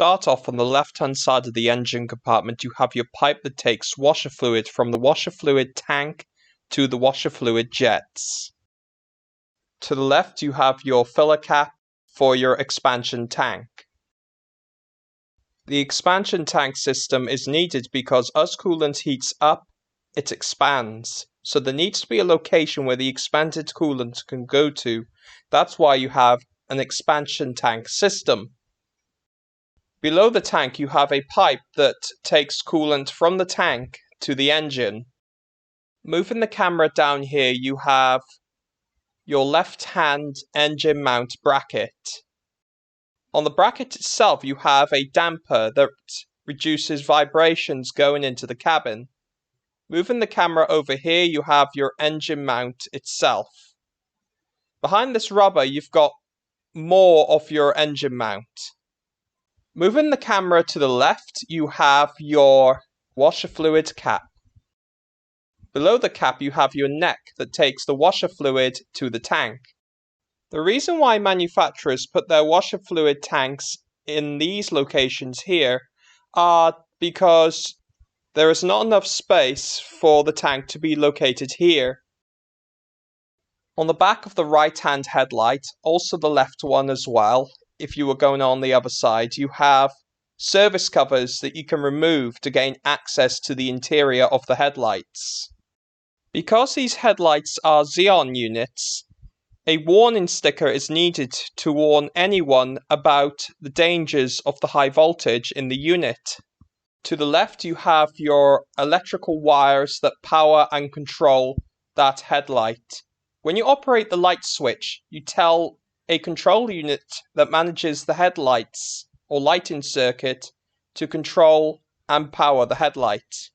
start off on the left hand side of the engine compartment, you have your pipe that takes washer fluid from the washer fluid tank to the washer fluid jets. To the left you have your filler cap for your expansion tank. The expansion tank system is needed because as coolant heats up, it expands. So there needs to be a location where the expanded coolant can go to. That's why you have an expansion tank system. Below the tank you have a pipe that takes coolant from the tank to the engine. Moving the camera down here, you have your left hand engine mount bracket. On the bracket itself you have a damper that reduces vibrations going into the cabin. Moving the camera over here, you have your engine mount itself. Behind this rubber you've got more of your engine mount. Moving the camera to the left, you have your washer fluid cap. Below the cap you have your neck that takes the washer fluid to the tank. The reason why manufacturers put their washer fluid tanks in these locations here are because there is not enough space for the tank to be located here. On the back of the right hand headlight, also the left one as well, if you were going on the other side, you have service covers that you can remove to gain access to the interior of the headlights. Because these headlights are Xeon units, a warning sticker is needed to warn anyone about the dangers of the high voltage in the unit. To the left you have your electrical wires that power and control that headlight. When you operate the light switch, you tell a control unit that manages the headlights or lighting circuit to control and power the headlight.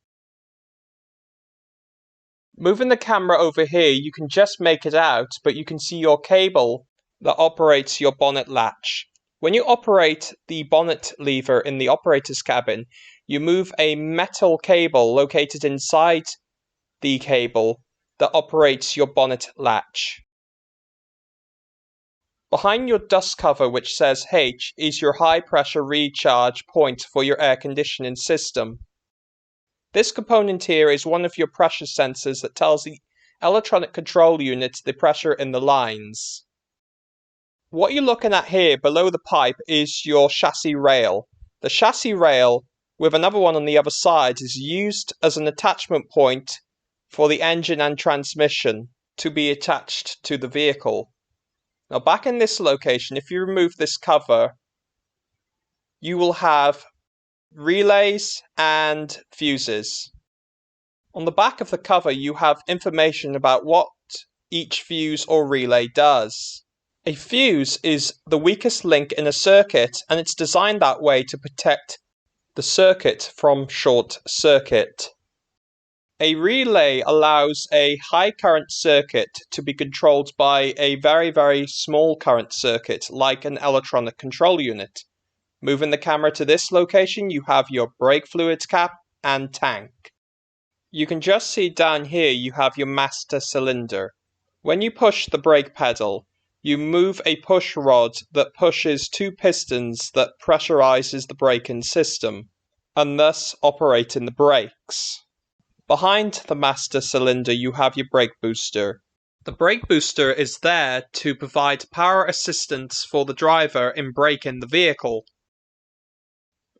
Moving the camera over here, you can just make it out, but you can see your cable that operates your bonnet latch. When you operate the bonnet lever in the operator's cabin, you move a metal cable located inside the cable that operates your bonnet latch. Behind your dust cover, which says H, is your high pressure recharge point for your air conditioning system. This component here is one of your pressure sensors that tells the electronic control unit the pressure in the lines. What you're looking at here below the pipe is your chassis rail. The chassis rail, with another one on the other side, is used as an attachment point for the engine and transmission to be attached to the vehicle. Now back in this location, if you remove this cover, you will have relays and fuses. On the back of the cover you have information about what each fuse or relay does. A fuse is the weakest link in a circuit, and it's designed that way to protect the circuit from short circuit. A relay allows a high current circuit to be controlled by a very small current circuit, like an electronic control unit. Moving the camera to this location, you have your brake fluid cap and tank. You can just see down here you have your master cylinder. When you push the brake pedal, you move a push rod that pushes two pistons that pressurizes the braking system, and thus operating the brakes. Behind the master cylinder you have your brake booster. The brake booster is there to provide power assistance for the driver in braking the vehicle.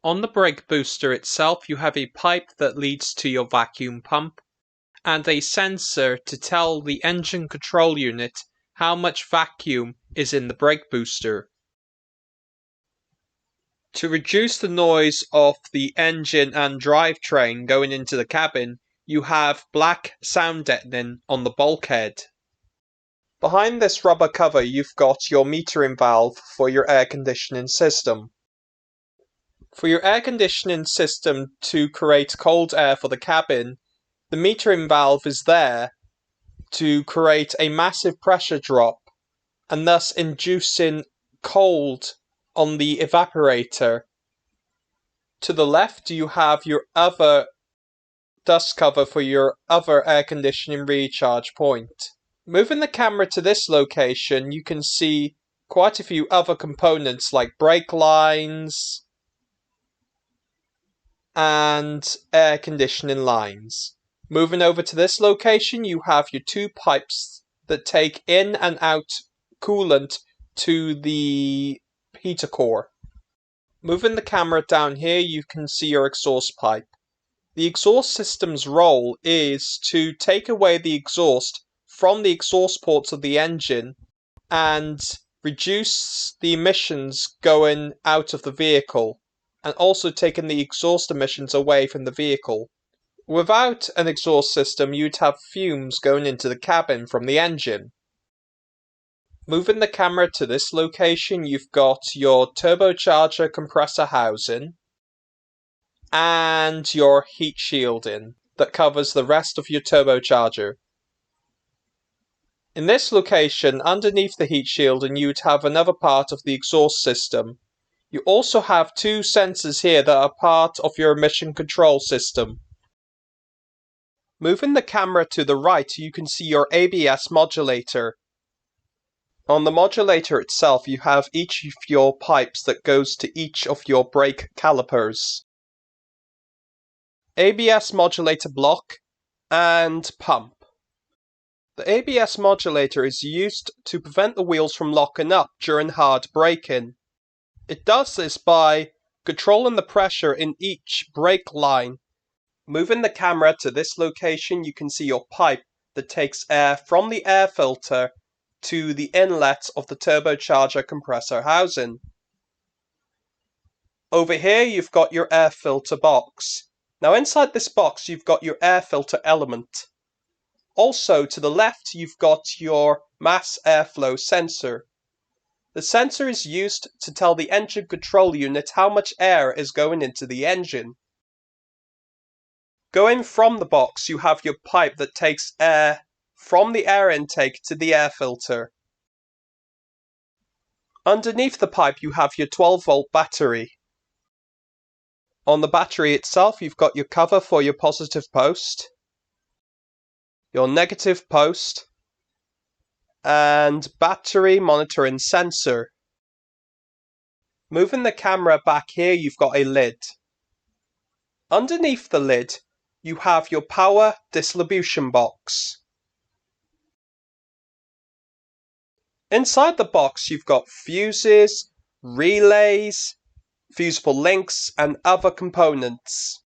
On the brake booster itself you have a pipe that leads to your vacuum pump, and a sensor to tell the engine control unit how much vacuum is in the brake booster. To reduce the noise of the engine and drivetrain going into the cabin, you have black sound deadening on the bulkhead. Behind this rubber cover you've got your metering valve for your air conditioning system. For your air conditioning system to create cold air for the cabin, the metering valve is there to create a massive pressure drop and thus inducing cold on the evaporator. To the left you have your other dust cover for your other air conditioning recharge point. Moving the camera to this location, you can see quite a few other components like brake lines, and air conditioning lines. Moving over to this location, you have your two pipes that take in and out coolant to the heater core. Moving the camera down here, you can see your exhaust pipe. The exhaust system's role is to take away the exhaust from the exhaust ports of the engine and reduce the emissions going out of the vehicle, and also taking the exhaust emissions away from the vehicle. Without an exhaust system, you'd have fumes going into the cabin from the engine. Moving the camera to this location, you've got your turbocharger compressor housing and your heat shielding that covers the rest of your turbocharger. In this location, underneath the heat shielding, you'd have another part of the exhaust system. You also have two sensors here that are part of your emission control system. Moving the camera to the right, you can see your ABS modulator. On the modulator itself, you have each of your pipes that goes to each of your brake calipers. ABS modulator block and pump. The ABS modulator is used to prevent the wheels from locking up during hard braking. It does this by controlling the pressure in each brake line. Moving the camera to this location, you can see your pipe that takes air from the air filter to the inlet of the turbocharger compressor housing. Over here, you've got your air filter box. Now inside this box, you've got your air filter element. Also to the left, you've got your mass airflow sensor. The sensor is used to tell the engine control unit how much air is going into the engine. Going from the box, you have your pipe that takes air from the air intake to the air filter. Underneath the pipe, you have your 12-volt battery. On the battery itself, you've got your cover for your positive post, your negative post, and battery monitoring sensor. Moving the camera back here, you've got a lid. Underneath the lid, you have your power distribution box. Inside the box, you've got fuses, relays, fusible links, and other components.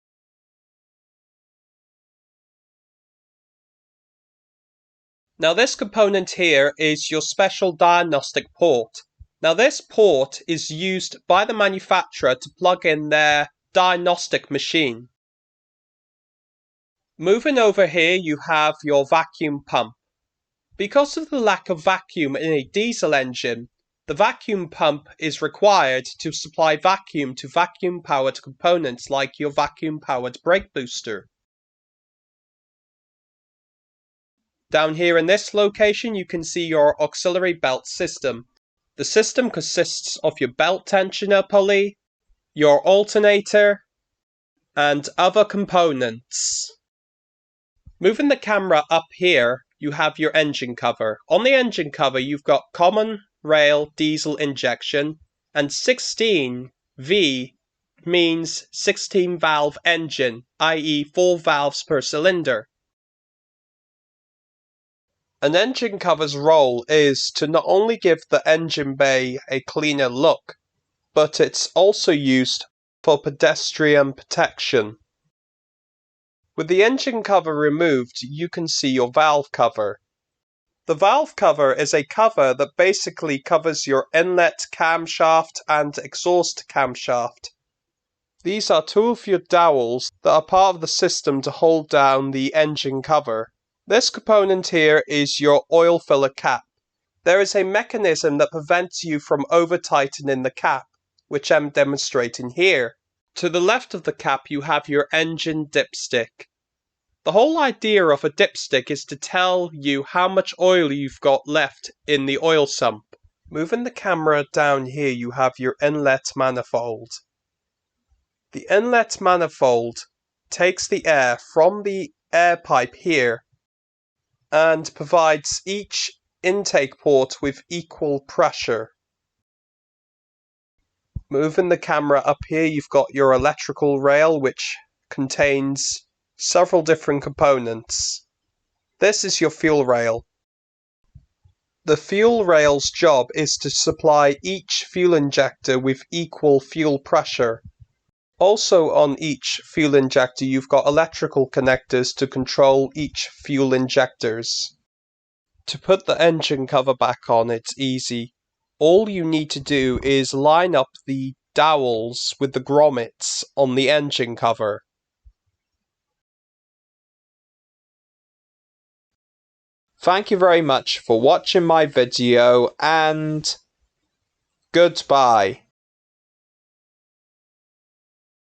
Now this component here is your special diagnostic port. Now this port is used by the manufacturer to plug in their diagnostic machine. Moving over here, you have your vacuum pump. Because of the lack of vacuum in a diesel engine, the vacuum pump is required to supply vacuum to vacuum-powered components like your vacuum-powered brake booster. Down here in this location, you can see your auxiliary belt system. The system consists of your belt tensioner pulley, your alternator, and other components. Moving the camera up here, you have your engine cover. On the engine cover, you've got common rail diesel injection, and 16V means 16 valve engine, i.e. 4 valves per cylinder. An engine cover's role is to not only give the engine bay a cleaner look, but it's also used for pedestrian protection. With the engine cover removed, you can see your valve cover. The valve cover is a cover that basically covers your inlet camshaft and exhaust camshaft. These are two of your dowels that are part of the system to hold down the engine cover. This component here is your oil filler cap. There is a mechanism that prevents you from over-tightening the cap, which I'm demonstrating here. To the left of the cap, you have your engine dipstick. The whole idea of a dipstick is to tell you how much oil you've got left in the oil sump. Moving the camera down here, you have your inlet manifold. The inlet manifold takes the air from the air pipe here and provides each intake port with equal pressure. Moving the camera up here, you've got your electrical rail, which contains several different components. This is your fuel rail. The fuel rail's job is to supply each fuel injector with equal fuel pressure. Also on each fuel injector, you've got electrical connectors to control each fuel injectors. To put the engine cover back on, it's easy. All you need to do is line up the dowels with the grommets on the engine cover. Thank you very much for watching my video, and goodbye.